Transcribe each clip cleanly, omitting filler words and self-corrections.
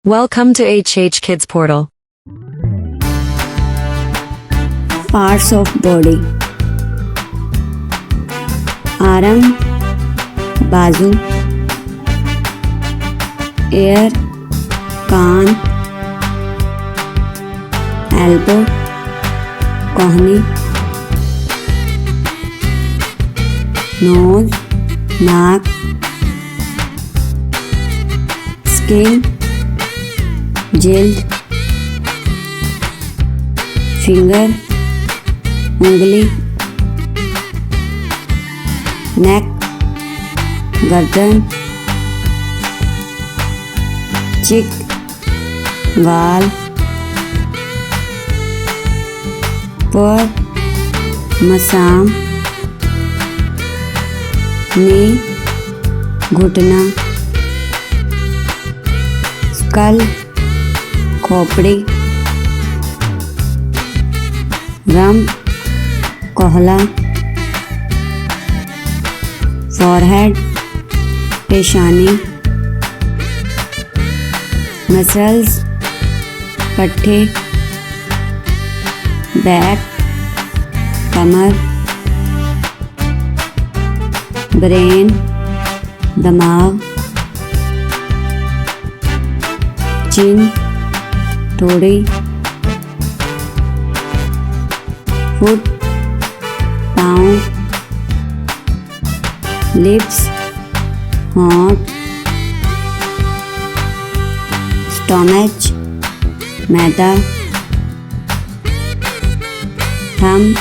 Welcome to HH Kids Portal. Parts of body. Arm, बाजू, ear, कान, elbow, कोहनी, nose, नाक, skin, जिल्द, finger, उंगली, नेक, गर्दन, चिक, गाल, पर, मसाम, नी, घुटना, स्कल, खोपड़ी, रम, कोहला, फॉरहेड, पेशानी, मसल्स, पट्टे, बैक, कमर, ब्रेन, दिमाग, चिन, थोड़ी, फुट, पाँव, लिप्स, होंठ, स्टोमच, मैदा, थंब,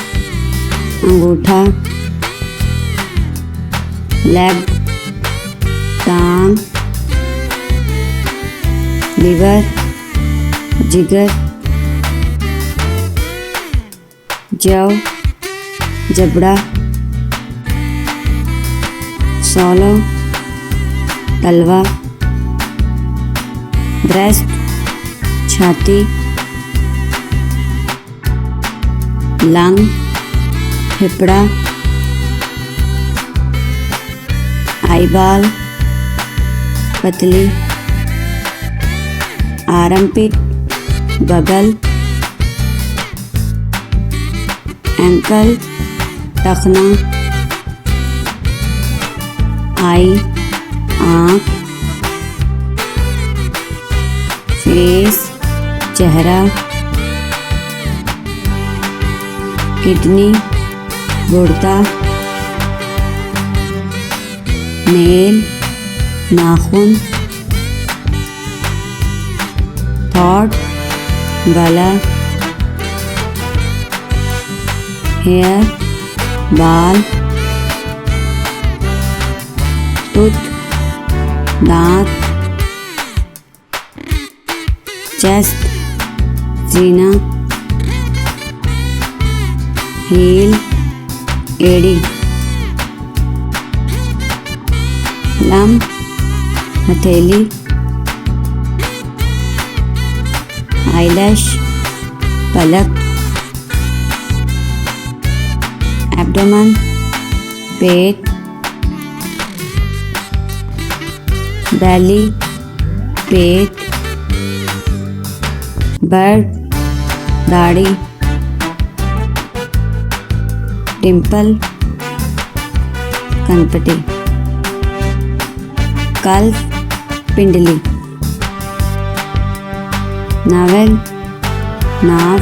अंगूठा, लेग, टांग, लिवर, जिगर, जव, जबड़ा, सोलो, तलवा, ब्रेस्ट, छाती, लंग, फेफड़ा, आईबाल, पतली, आर्मपिट, बगल, एंकल, टखना, आई, आँख, फेस, चेहरा, किडनी, गुर्दा, नेल, नाखून, थॉट, गला, हेयर, बाल, टूथ, दांत, चेस्ट, सीना, हील, एड़ी, लम, हथेली, आईलैश, पलक, एब्डोमेन, पेट, बैली, पेट, बर्ड, दाढ़ी, डिम्पल, कनपटी, कल्प, पिंडली, नावेल, नाव,